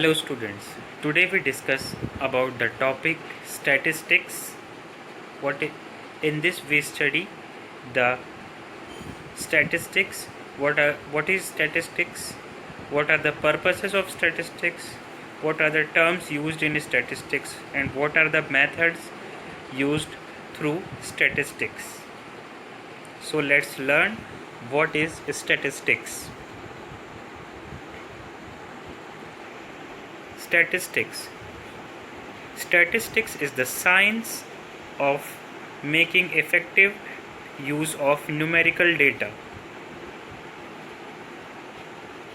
Hello students. Today we discuss about the topic statistics. In this we study the statistics. What is statistics? What are the purposes of statistics? What are the terms used in statistics and what are the methods used through statistics? So let's learn what is statistics. Statistics. Statistics is the science of making effective use of numerical data,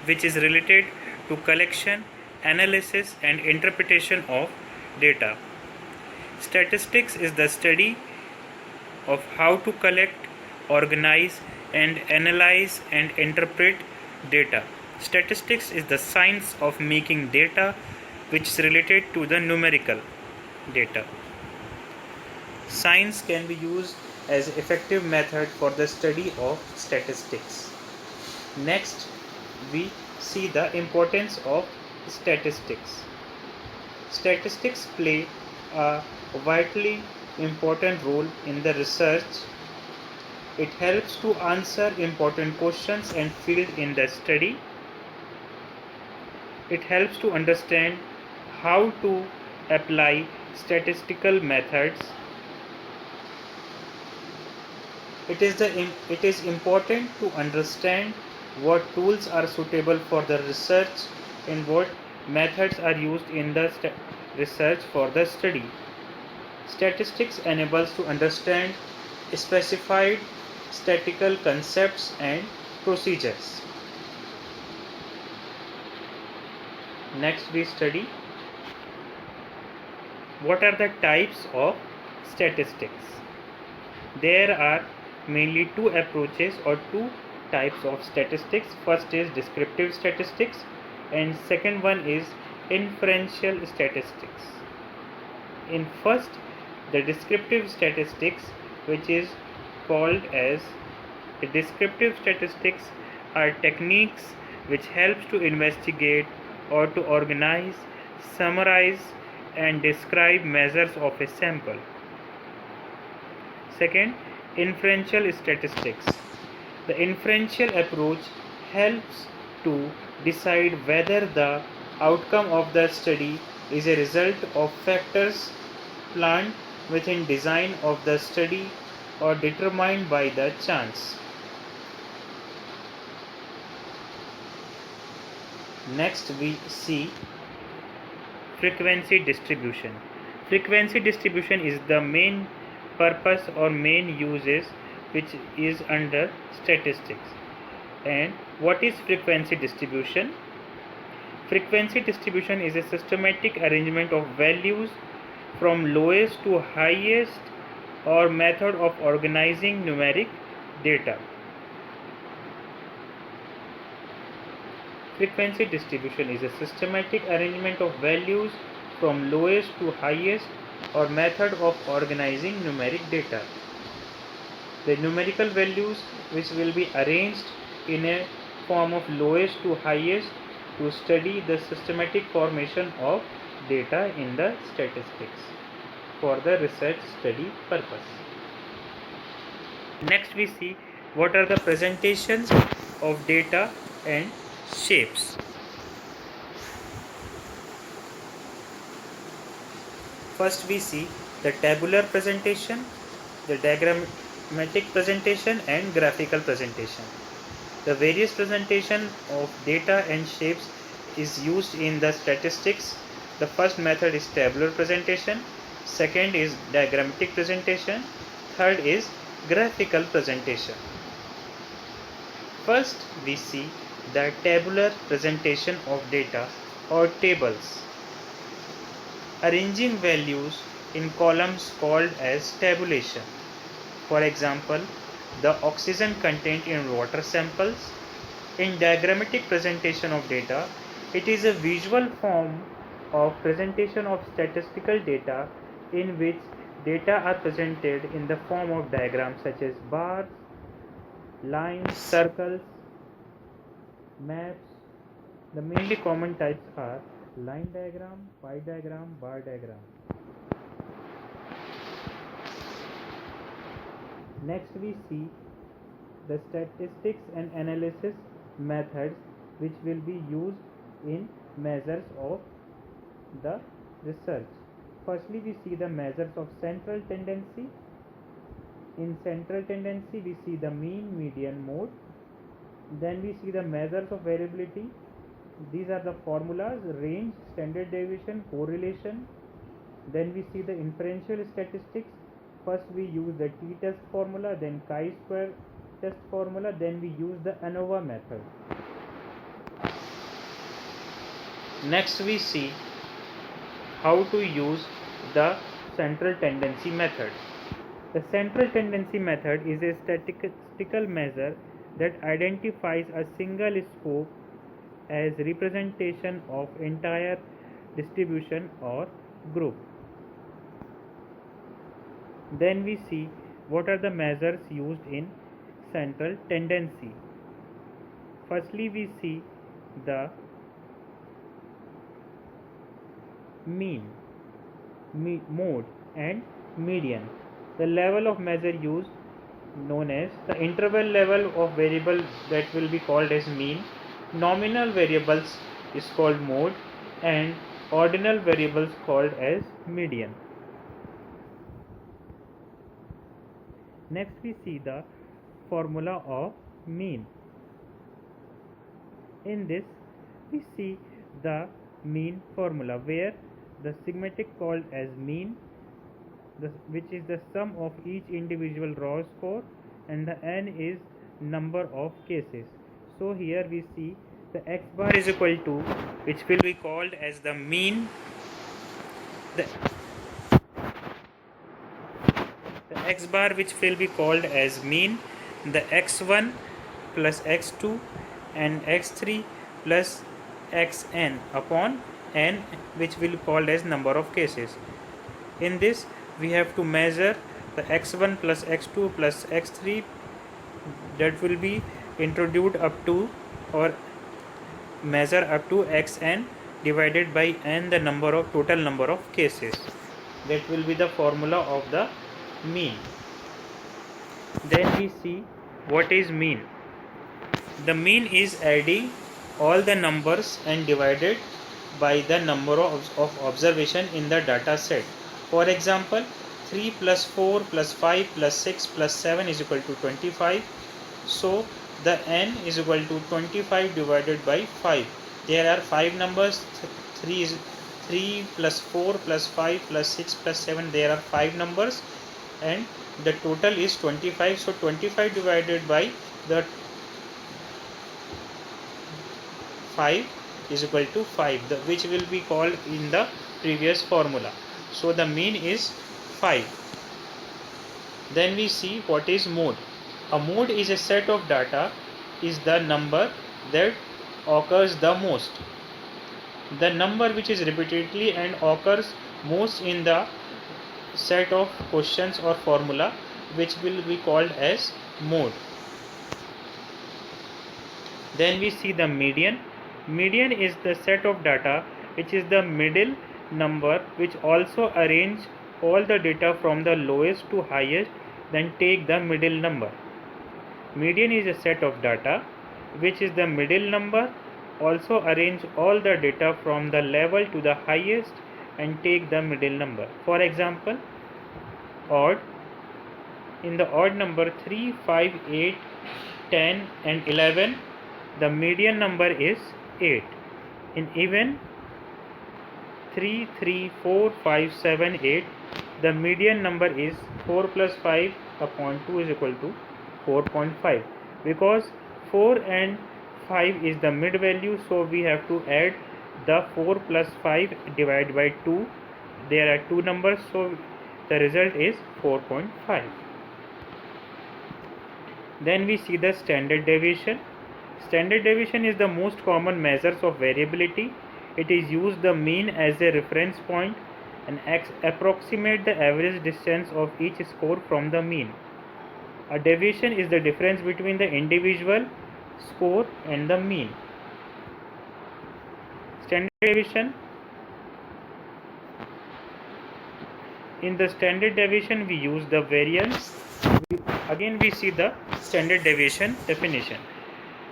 which is related to collection, analysis, and interpretation of data. Statistics is the study of how to collect, organize, and analyze and interpret data. Statistics is the science of making data which is related to the numerical data. Science can be used as an effective method for the study of statistics. Next, we see the importance of statistics. Statistics play a vitally important role in the research. It helps to answer important questions and field in the study. It helps to understand how to apply statistical methods. It is important to understand what tools are suitable for the research and what methods are used in the research for the study. Statistics enables to understand specified statistical concepts and procedures. Next we study what are the types of statistics. There are mainly two approaches or two types of statistics. First is descriptive statistics and second one is inferential statistics. In first, the descriptive statistics, which is called as the descriptive statistics, are techniques which helps to investigate or to organize, summarize and describe measures of a sample. Second, inferential statistics. The inferential approach helps to decide whether the outcome of the study is a result of factors planned within design of the study or determined by the chance. Next we see frequency distribution. Frequency distribution is the main purpose or main uses which is under statistics. And what is frequency distribution? Frequency distribution is a systematic arrangement of values from lowest to highest or method of organizing numeric data. Frequency distribution is a systematic arrangement of values from lowest to highest or method of organizing numeric data. The numerical values which will be arranged in a form of lowest to highest to study the systematic formation of data in the statistics for the research study purpose. Next we see what are the presentations of data and shapes. First we see the tabular presentation, the diagrammatic presentation and graphical presentation. The various presentation of data and shapes is used in the statistics. The first method is tabular presentation, second is diagrammatic presentation, third is graphical presentation. First we see the tabular presentation of data or tables. Arranging values in columns called as tabulation. For example, the oxygen content in water samples. In diagrammatic presentation of data, it is a visual form of presentation of statistical data in which data are presented in the form of diagrams such as bars, lines, circles, maps. The mainly common types are line diagram, pie diagram, bar diagram. Next we see the statistics and analysis methods which will be used in measures of the research. Firstly, we see the measures of central tendency. In central tendency, we see the mean, median, mode. Then we see the measures of variability. These are the formulas: range, standard deviation, correlation. Then we see the inferential statistics. First we use the t-test formula, then chi-square test formula, then we use the ANOVA method. Next we see how to use the central tendency method. The central tendency method is a statistical measure that identifies a single scope as representation of entire distribution or group. Then we see what are the measures used in central tendency. Firstly, we see the mean, mode and median. The level of measure used known as the interval level of variable that will be called as mean, nominal variables is called mode, and ordinal variables called as median. Next we see the formula of mean. In this we see the mean formula where the sigmatic called as mean, which is the sum of each individual raw score, and the n is number of cases. So here we see the x bar is equal to, which will be called as the mean, the x bar which will be called as mean, the x1 plus x2 and x3 plus xn upon n, which will be called as number of cases. In this we have to measure the x1 plus x2 plus x3 that will be introduced up to or measure up to xn divided by n, the number of total number of cases. That will be the formula of the mean. Then we see what is mean. The mean is adding all the numbers and divided by the number of observation in the data set. For example, 3 plus 4 plus 5 plus 6 plus 7 is equal to 25. So the n is equal to 25 divided by 5. There are 5 numbers. 3 plus 4 plus 5 plus 6 plus 7. There are 5 numbers and the total is 25. So 25 divided by the 5 is equal to 5, which will be called in the previous formula. So the mean is 5. Then we see what is mode. A mode is a set of data, is the number that occurs the most. The number which is repeatedly and occurs most in the set of questions or formula, which will be called as mode. Then we see the median. Median is the set of data which is the middle number, which also arrange all the data from the lowest to highest, then take the middle number. Median is a set of data which is the middle number, also arrange all the data from the level to the highest and take the middle number. For example, odd. In the odd number 3, 5, 8, 10 and 11, the median number is 8. In even 3, 3, 4, 5, 7, 8, the median number is 4 plus 5 upon 2 is equal to 4.5. Because 4 and 5 is the mid value, so we have to add the 4 plus 5 divided by 2. There are two numbers, so the result is 4.5. Then we see the standard deviation. Standard deviation is the most common measures of variability. It is used the mean as a reference point and approximate the average distance of each score from the mean. A deviation is the difference between the individual score and the mean. Standard deviation In the standard deviation, we use the variance. Again, we see the standard deviation definition.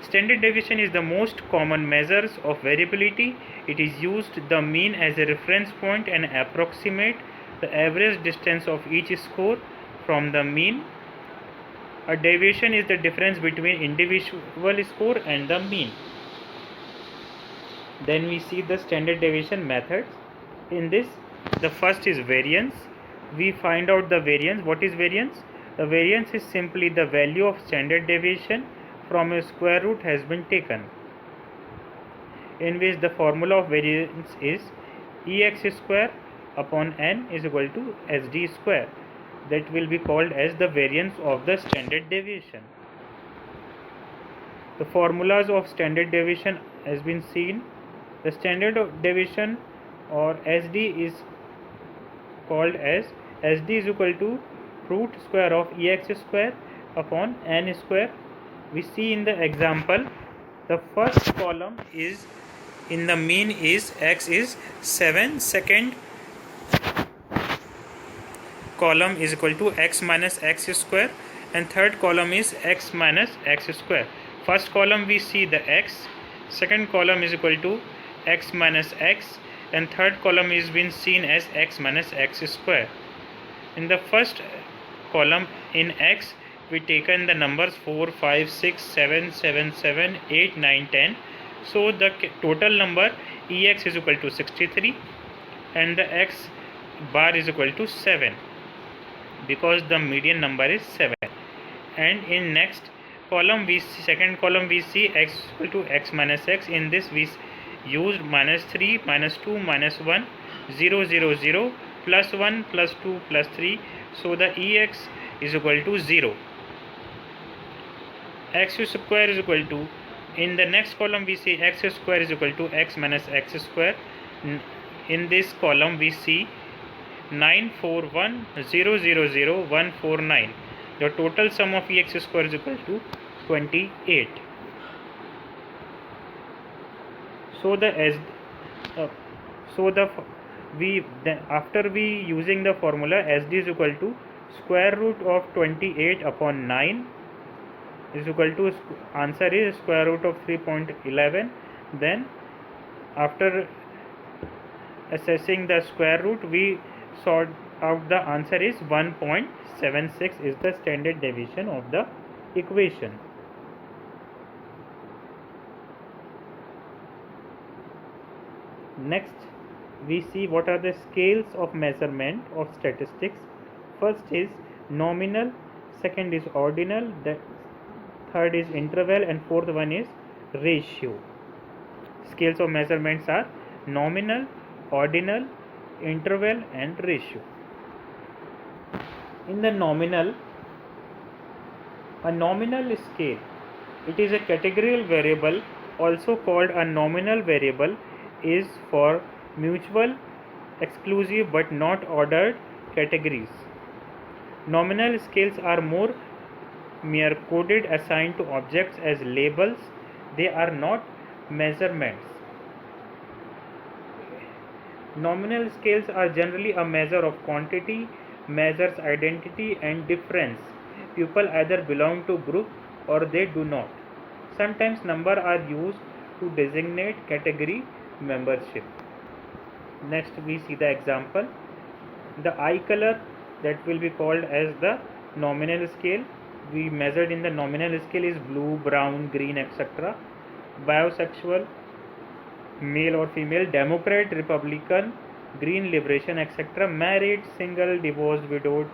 Standard deviation is the most common measures of variability. It is used the mean as a reference point and approximate the average distance of each score from the mean. A deviation is the difference between individual score and the mean. Then we see the standard deviation methods. In this, the first is variance. We find out the variance. What is variance? The variance is simply the value of standard deviation from a square root has been taken, in which the formula of variance is ex square upon n is equal to sd square. That will be called as the variance of the standard deviation. The formulas of standard deviation has been seen. The standard deviation or SD is called as SD is equal to root square of ex square upon n square. We see in the example, the first column is in the mean is x is 7, second column is equal to x minus x square, and third column is x minus x square. First column we see the x, second column is equal to x minus x, and third column is been seen as x minus x square. In the first column in x, we taken the numbers 4, 5, 6, 7, 7, 7, 8, 9, 10. So the total number ex is equal to 63 and the x bar is equal to 7, because the median number is 7. And in next column we see, second column we see x equal to x minus x. In this we used minus 3, minus 2, minus 1, 0, 0, 0, plus 1, plus 2, plus 3. So the ex is equal to 0. X square is equal to, in the next column we see x square is equal to x minus x square. In this column we see 9, 4, 1, 0, 0, 0, 1, 4, 9. The total sum of ex square is equal to 28. So after we using the formula, SD is equal to square root of 28 upon 9 is equal to, answer is square root of 3.11. Then after assessing the square root, we sort out the answer is 1.76 is the standard deviation of the equation. Next we see what are the scales of measurement of statistics. First is nominal, second is ordinal, the third is interval, and fourth one is ratio. Scales of measurements are nominal, ordinal, interval, and ratio. In the nominal, a nominal scale, it is a categorical variable, also called a nominal variable, is for mutual, exclusive but not ordered categories. Nominal scales are more mere coded assigned to objects as labels. They are not measurements. Nominal scales are generally a measure of quantity, measures identity and difference. People either belong to group or they do not. Sometimes numbers are used to designate category membership. Next we see the example. The eye color, that will be called as the nominal scale. We measured in the nominal scale is blue, brown, green, etc. Bisexual, male or female, Democrat, Republican, green, liberation, etc. Married, single, divorced, widowed,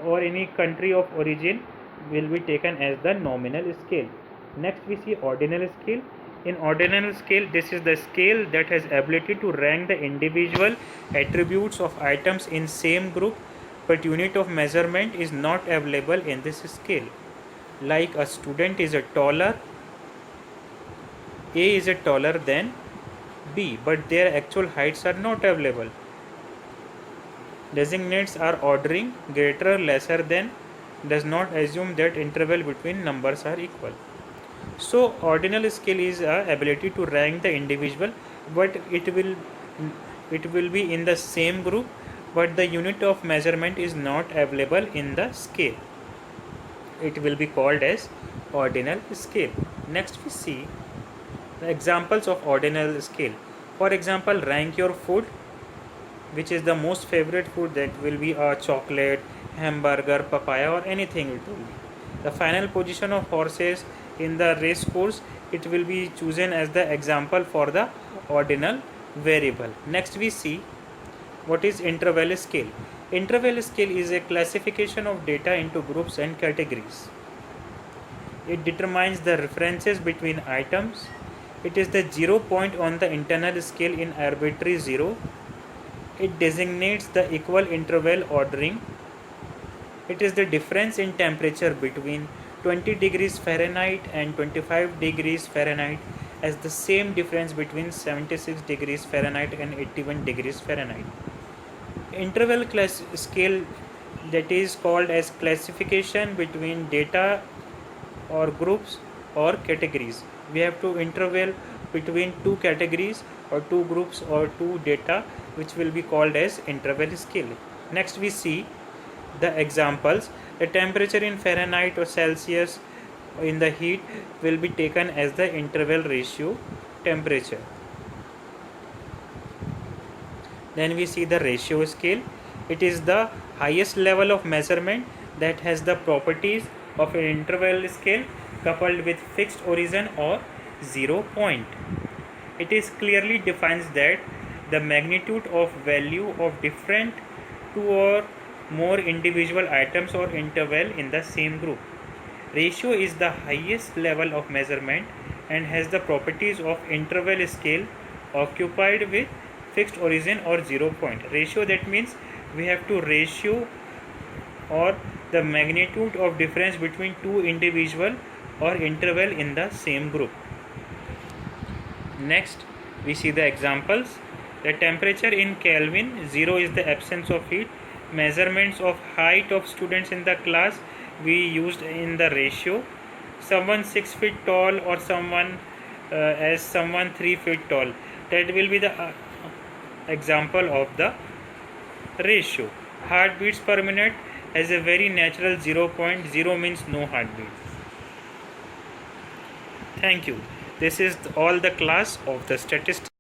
or any country of origin will be taken as the nominal scale. Next we see ordinal scale. In ordinal scale, this is the scale that has ability to rank the individual attributes of items in same group, but unit of measurement is not available in this scale. Like a student is a taller, A is a taller than B, but their actual heights are not available. Designates are ordering, greater, lesser than, does not assume that interval between numbers are equal. So ordinal scale is a ability to rank the individual, but it will be in the same group, but the unit of measurement is not available in the scale. It will be called as ordinal scale. Next we see the examples of ordinal scale. For example, rank your food, which is the most favorite food, that will be a chocolate, hamburger, papaya, or anything it will be. The final position of horses in the race course, it will be chosen as the example for the ordinal variable. Next we see what is interval scale. Interval scale is a classification of data into groups and categories. It determines the references between items. It is the 0 point on the internal scale in arbitrary 0. It designates the equal interval ordering. It is the difference in temperature between 20 degrees Fahrenheit and 25 degrees Fahrenheit as the same difference between 76 degrees Fahrenheit and 81 degrees Fahrenheit. Interval class scale, that is called as classification between data or groups or categories. We have to interval between two categories or two groups or two data, which will be called as interval scale. Next we see the examples. The temperature in Fahrenheit or Celsius in the heat will be taken as the interval ratio temperature. Then we see the ratio scale. It is the highest level of measurement that has the properties of an interval scale coupled with fixed origin or 0 point. It is clearly defines that the magnitude of value of different two or more individual items or interval in the same group. Ratio is the highest level of measurement and has the properties of interval scale occupied with fixed origin or 0 point. Ratio, that means we have to ratio or the magnitude of difference between two individual or interval in the same group. Next we see the examples. The temperature in Kelvin, 0 is the absence of heat. Measurements of height of students in the class we used in the ratio. Someone 6 feet tall or someone 3 feet tall, that will be the example of the ratio. Heartbeats per minute has a very natural 0.0, means no heartbeat. Thank you. This is all the class of the statistics.